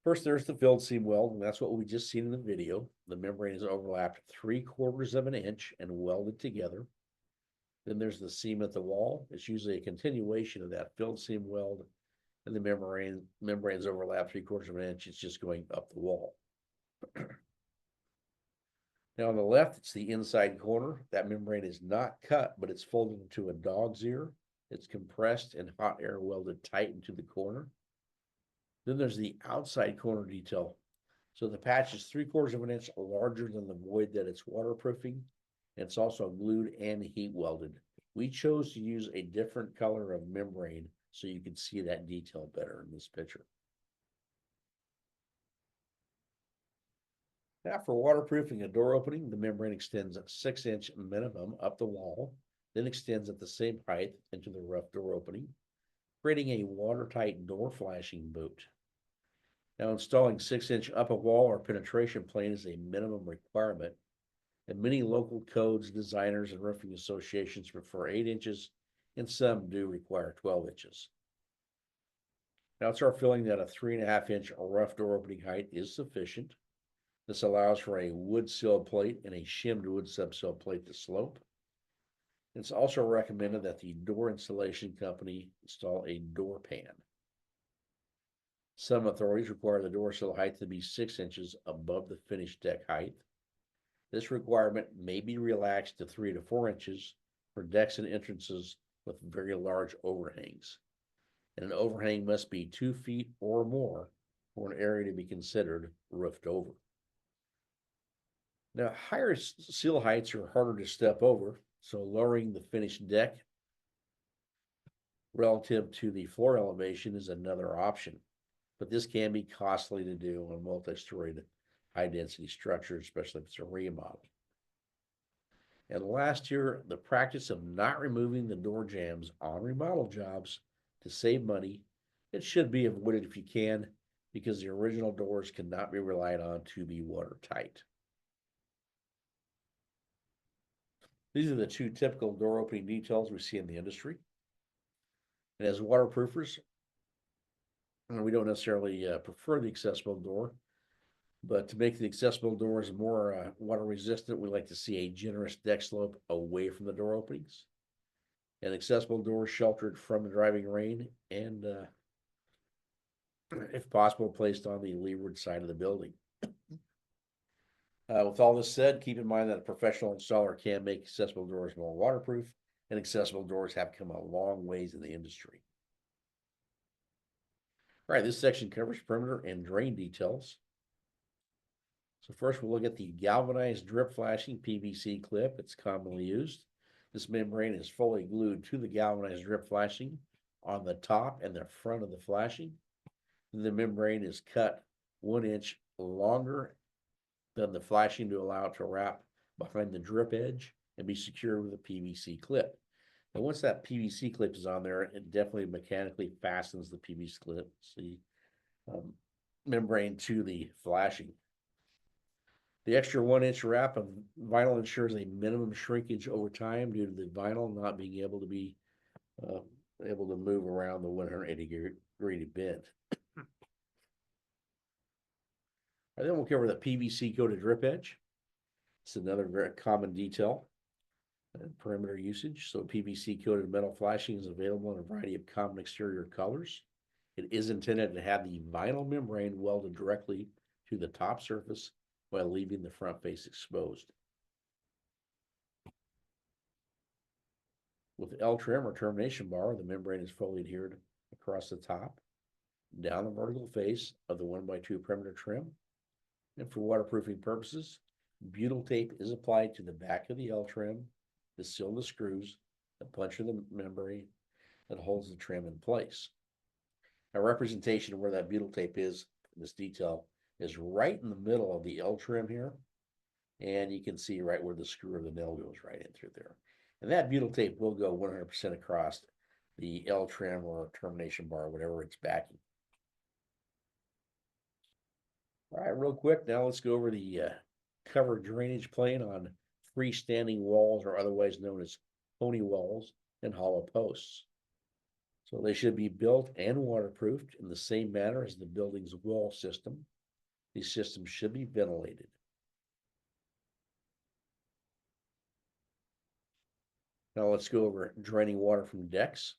First, there's the filled seam weld, and that's what we just seen in the video. The membrane is overlapped 3/4 of an inch and welded together. Then there's the seam at the wall. It's usually a continuation of that filled seam weld, and the membrane's overlapped 3/4 of an inch. It's just going up the wall. Now on the left, it's the inside corner. That membrane is not cut, but it's folded into a dog's ear. It's compressed and hot air welded tight into the corner. Then there's the outside corner detail. So the patch is 3/4 of an inch larger than the void that it's waterproofing. It's also glued and heat welded. We chose to use a different color of membrane so you can see that detail better in this picture. Now for waterproofing a door opening, the membrane extends a 6-inch minimum up the wall, then extends at the same height into the rough door opening, creating a watertight door flashing boot. Now installing 6-inch up a wall or penetration plane is a minimum requirement, and many local codes, designers, and roofing associations prefer 8 inches, and some do require 12 inches. Now it's our feeling that a 3.5-inch rough door opening height is sufficient. This allows for a wood sill plate and a shimmed wood subsill plate to slope. It's also recommended that the door installation company install a door pan. Some authorities require the door sill height to be 6 inches above the finished deck height. This requirement may be relaxed to 3 to 4 inches for decks and entrances with very large overhangs. And an overhang must be 2 feet or more for an area to be considered roofed over. Now, higher sill heights are harder to step over, so lowering the finished deck relative to the floor elevation is another option. But this can be costly to do on multi-storied high-density structures, especially if it's a remodel. And last year, the practice of not removing the door jambs on remodel jobs to save money, it should be avoided if you can, because the original doors cannot be relied on to be watertight. These are the two typical door opening details we see in the industry. And as waterproofers, we don't necessarily prefer the accessible door, but to make the accessible doors more water resistant, we like to see a generous deck slope away from the door openings. And accessible doors sheltered from the driving rain and, if possible, placed on the leeward side of the building. With all this said, keep in mind that a professional installer can make accessible doors more waterproof, and accessible doors have come a long ways in the industry. All right, this section covers perimeter and drain details. So first we'll look at the galvanized drip flashing PVC clip. It's commonly used. This membrane is fully glued to the galvanized drip flashing on the top and the front of the flashing. The membrane is cut 1 inch longer than the flashing to allow it to wrap behind the drip edge and be secured with a PVC clip. And once that PVC clip is on there, it definitely mechanically fastens the PVC clip, membrane to the flashing. The extra 1 inch wrap of vinyl ensures a minimum shrinkage over time due to the vinyl not being able to be able to move around the 180-degree bend. And then we'll cover the PVC coated drip edge. It's another very common detail and perimeter usage. So PVC coated metal flashing is available in a variety of common exterior colors. It is intended to have the vinyl membrane welded directly to the top surface while leaving the front face exposed. With L trim or termination bar, the membrane is fully adhered across the top, down the vertical face of the 1x2 perimeter trim. And for waterproofing purposes, butyl tape is applied to the back of the L trim to seal the screws that puncture the membrane that holds the trim in place. A representation of where that butyl tape is in this detail is right in the middle of the L trim here. And you can see right where the screw of the nail goes right in through there. And that butyl tape will go 100% across the L trim or termination bar, whatever it's backing. All right, real quick, now let's go over the covered drainage plane on freestanding walls, or otherwise known as pony walls and hollow posts. So they should be built and waterproofed in the same manner as the building's wall system. These systems should be ventilated. Now let's go over draining water from decks.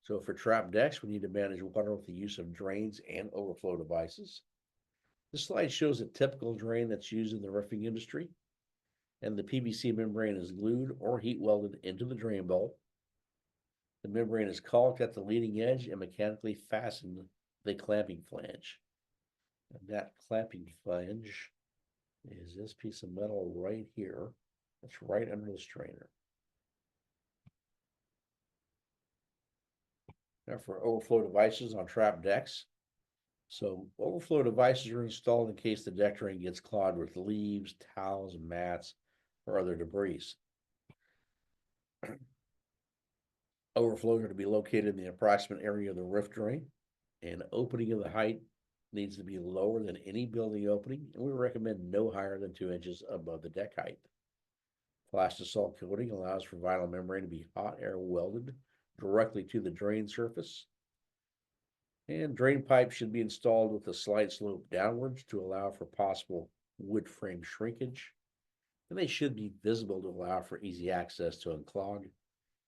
So for trapped decks, we need to manage water with the use of drains and overflow devices. This slide shows a typical drain that's used in the roofing industry, and the PVC membrane is glued or heat welded into the drain bowl. The membrane is caulked at the leading edge and mechanically fastened with a clamping flange. And that clamping flange is this piece of metal right here. That's right under the strainer. Now for overflow devices on trapped decks. So overflow devices are installed in case the deck drain gets clogged with leaves, towels, mats, or other debris. Overflows are to be located in the approximate area of the roof drain, and opening of the height needs to be lower than any building opening, and we recommend no higher than 2 inches above the deck height. Plastisol coating allows for vinyl membrane to be hot air welded directly to the drain surface. And drain pipes should be installed with a slight slope downwards to allow for possible wood frame shrinkage. And they should be visible to allow for easy access to unclog,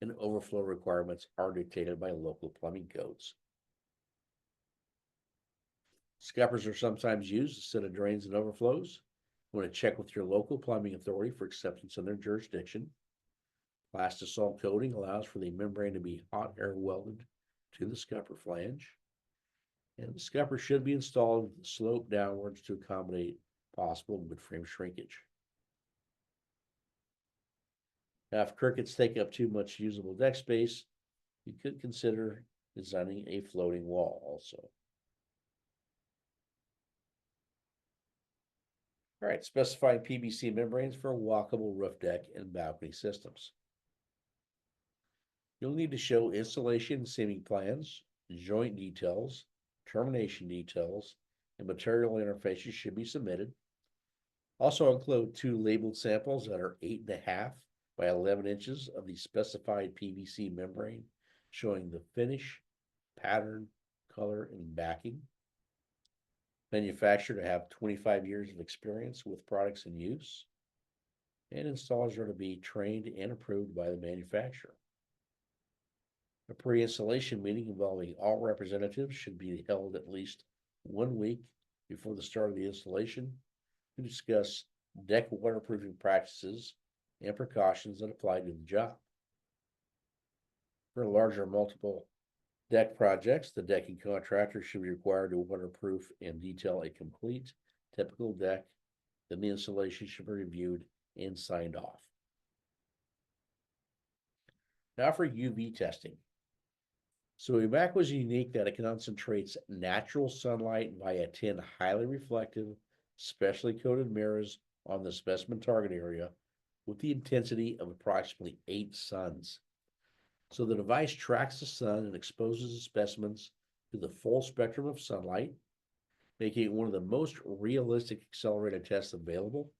and overflow requirements are dictated by local plumbing codes. Scuppers are sometimes used instead of drains and overflows. You want to check with your local plumbing authority for acceptance in their jurisdiction. Plastisol coating allows for the membrane to be hot air welded to the scupper flange. And the scupper should be installed with the slope downwards to accommodate possible wood frame shrinkage. Now, if crickets take up too much usable deck space, you could consider designing a floating wall also. All right, specifying PVC membranes for walkable roof deck and balcony systems. You'll need to show installation and seaming plans, joint details, termination details, and material interfaces should be submitted. Also include 2 labeled samples that are 8.5 by 11 inches of the specified PVC membrane, showing the finish, pattern, color, and backing. Manufacturer to have 25 years of experience with products in use. And installers are to be trained and approved by the manufacturer. A pre-installation meeting involving all representatives should be held at least 1 week before the start of the installation to discuss deck waterproofing practices and precautions that apply to the job. For larger multiple deck projects, the decking contractor should be required to waterproof and detail a complete typical deck. Then the installation should be reviewed and signed off. Now for UV testing. So EMAC was unique that it concentrates natural sunlight via 10 highly reflective, specially coated mirrors on the specimen target area with the intensity of approximately 8 suns. So the device tracks the sun and exposes the specimens to the full spectrum of sunlight, making it one of the most realistic accelerated tests available.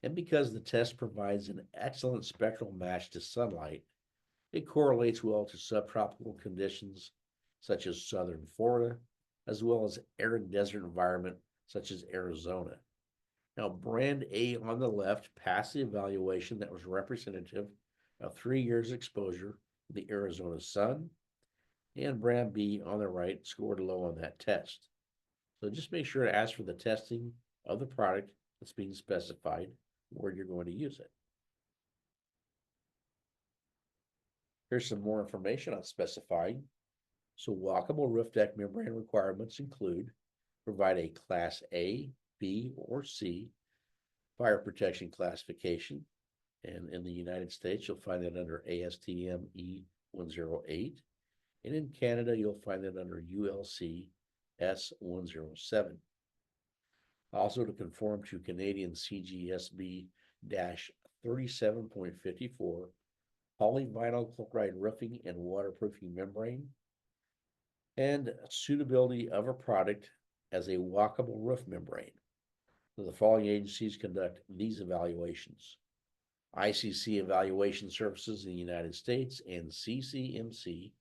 And because the test provides an excellent spectral match to sunlight, it correlates well to subtropical conditions such as southern Florida, as well as arid desert environment such as Arizona. Now, brand A on the left passed the evaluation that was representative of 3 years exposure to the Arizona sun, and brand B on the right scored low on that test. So just make sure to ask for the testing of the product that's being specified where you're going to use it. Here's some more information on specifying. So walkable roof deck membrane requirements include provide a Class A, B, or C fire protection classification. And in the United States, you'll find that under ASTM E108. And in Canada, you'll find that under ULC S107. Also to conform to Canadian CGSB-37.54 polyvinyl chloride roofing and waterproofing membrane, and suitability of a product as a walkable roof membrane. So the following agencies conduct these evaluations: ICC Evaluation Services in the United States and CCMC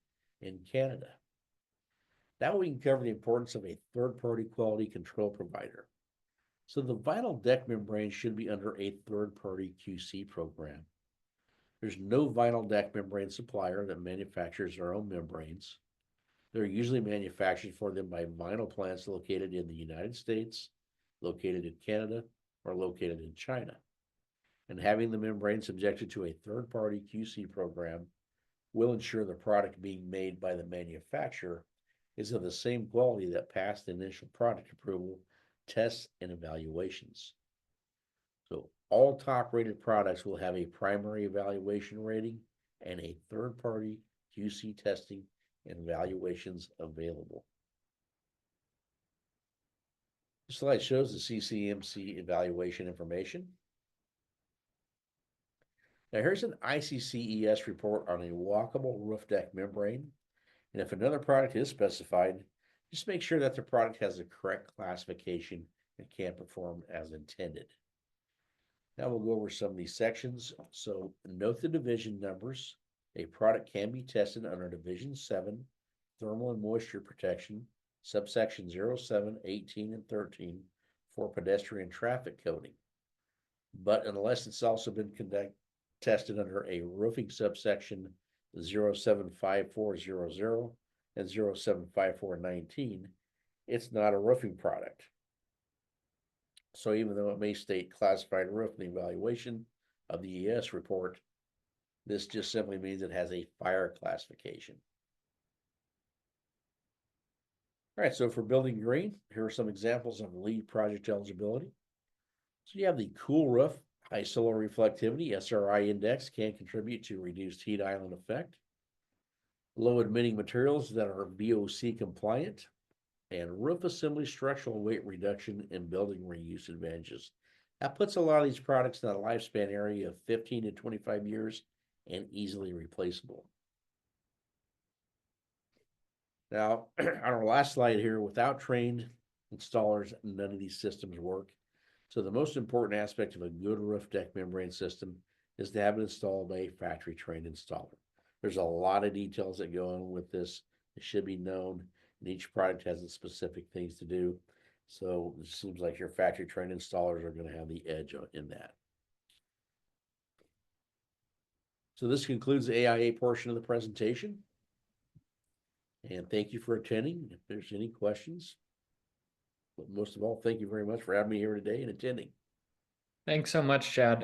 in Canada. Now we can cover the importance of a third-party quality control provider. So the vinyl deck membrane should be under a third-party QC program. There's no vinyl deck membrane supplier that manufactures their own membranes. They're usually manufactured for them by vinyl plants located in the United States, located in Canada, or located in China. And having the membrane subjected to a third-party QC program will ensure the product being made by the manufacturer is of the same quality that passed the initial product approval tests and evaluations. So all top-rated products will have a primary evaluation rating and a third-party QC testing and evaluations available. This slide shows the CCMC evaluation information. Now here's an ICCES report on a walkable roof deck membrane. And if another product is specified, just make sure that the product has the correct classification and can perform as intended. Now we'll go over some of these sections. So note the division numbers. A product can be tested under Division 7, Thermal and Moisture Protection, subsection 07, 18, and 13 for pedestrian traffic coating. But unless it's also been tested under a roofing subsection 075400 and 075419, it's not a roofing product. So even though it may state classified roof in the evaluation of the ES report, this just simply means it has a fire classification. All right, so for building green, here are some examples of LEED project eligibility. So you have the cool roof, high solar reflectivity, SRI index can contribute to reduced heat island effect. Low emitting materials that are VOC compliant, and roof assembly structural weight reduction and building reuse advantages. That puts a lot of these products in a lifespan area of 15 to 25 years and easily replaceable. Now, on our last slide here, without trained installers, none of these systems work. So the most important aspect of a good roof deck membrane system is to have it installed by a factory trained installer. There's a lot of details that go on with this. It should be known, and each product has its specific things to do. So it seems like your factory trained installers are going to have the edge in that. So this concludes the AIA portion of the presentation. And thank you for attending. If there's any questions, but most of all, thank you very much for having me here today and attending. Thanks so much, Chad.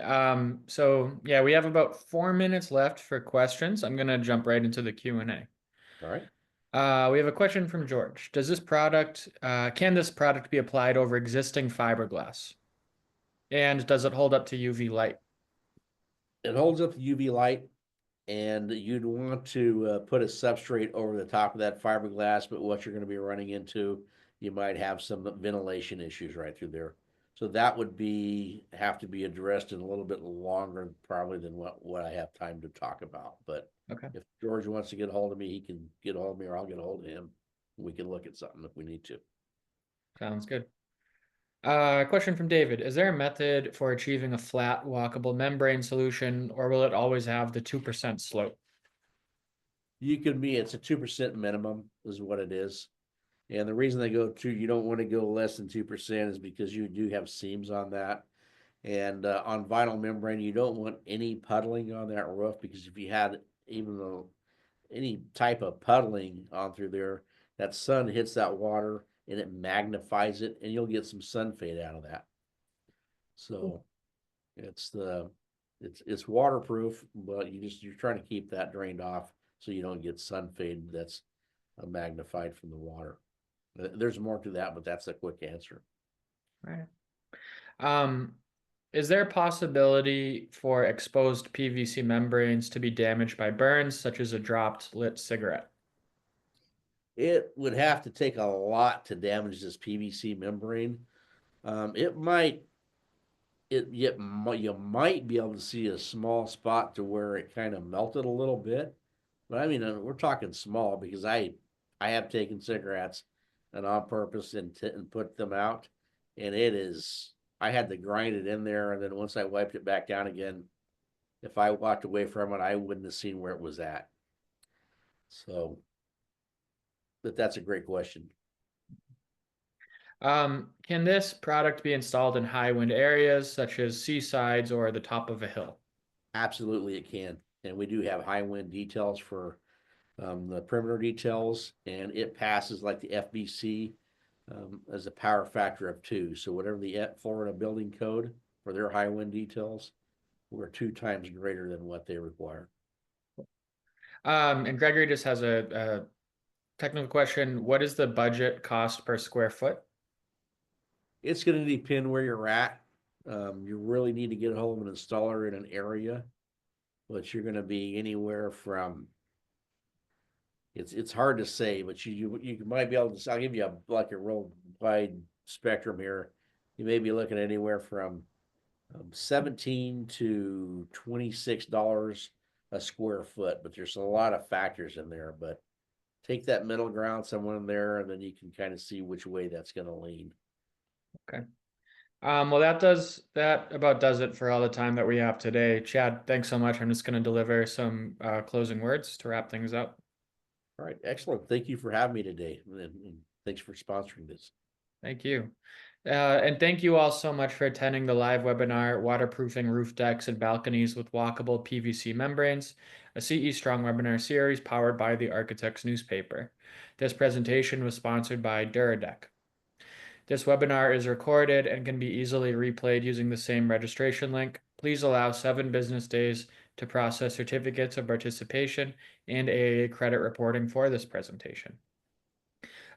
So yeah, we have about 4 minutes left for questions. I'm gonna jump right into the Q&A. All right. We have a question from George. Can this product be applied over existing fiberglass? And does it hold up to UV light? It holds up the UV light, and you'd want to put a substrate over the top of that fiberglass, but what you're going to be running into, you might have some ventilation issues right through there. So that would have to be addressed in a little bit longer probably than what I have time to talk about. But Okay, if George wants to get a hold of me, he can get a hold of me, or I'll get a hold of him. We can look at something if we need to. sounds good. Question from David. Is there a method for achieving a flat walkable membrane solution, or will it always have the 2% slope? It's a 2% minimum is what it is. And the reason you don't want to go less than 2% is because you do have seams on that. And on vinyl membrane, you don't want any puddling on that roof, because if you had even though any type of puddling on through there, that sun hits that water and it magnifies it, and you'll get some sun fade out of that. So it's waterproof, but you're trying to keep that drained off so you don't get sun fade that's magnified from the water. There's more to that, but that's a quick answer. Right. Um, is there a possibility for exposed PVC membranes to be damaged by burns, such as a dropped lit cigarette? It would have to take a lot to damage this PVC membrane. It might, you might be able to see a small spot to where it kind of melted a little bit, but I mean, we're talking small, because I have taken cigarettes and on purpose and put them out, and I had to grind it in there, and then once I wiped it back down again, if I walked away from it, I wouldn't have seen where it was at. So, but that's a great question. Can this product be installed in high wind areas such as seasides or the top of a hill? Absolutely, it can. And we do have high wind details for the perimeter details, and it passes like the FBC as a power factor of 2. So whatever the Florida building code for their high wind details, we're 2 times greater than what they require. And Gregory just has a technical question. What is the budget cost per square foot? It's going to depend where you're at. You really need to get a hold of an installer in an area, but you're going to be anywhere from, it's hard to say, but you might be able to, I'll give you a real wide spectrum here. You may be looking at anywhere from $17 to $26 a square foot, but there's a lot of factors in there. But take that middle ground somewhere in there, and then you can kind of see which way that's going to lean. Okay. Well, that about does it for all the time that we have today. Chad, thanks so much. I'm just going to deliver some closing words to wrap things up. All right, excellent. Thank you for having me today, and thanks for sponsoring this. Thank you. And thank you all so much for attending the live webinar, Waterproofing Roof Decks and Balconies with Walkable PVC Membranes, a CE Strong webinar series powered by the Architects newspaper. This presentation was sponsored by Duradeck. This webinar is recorded and can be easily replayed using the same registration link. Please allow 7 business days to process certificates of participation and AAA credit reporting for this presentation.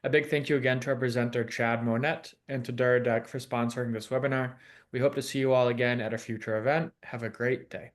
A big thank you again to our presenter, Chad Monette, and to Duradeck for sponsoring this webinar. We hope to see you all again at a future event. Have a great day.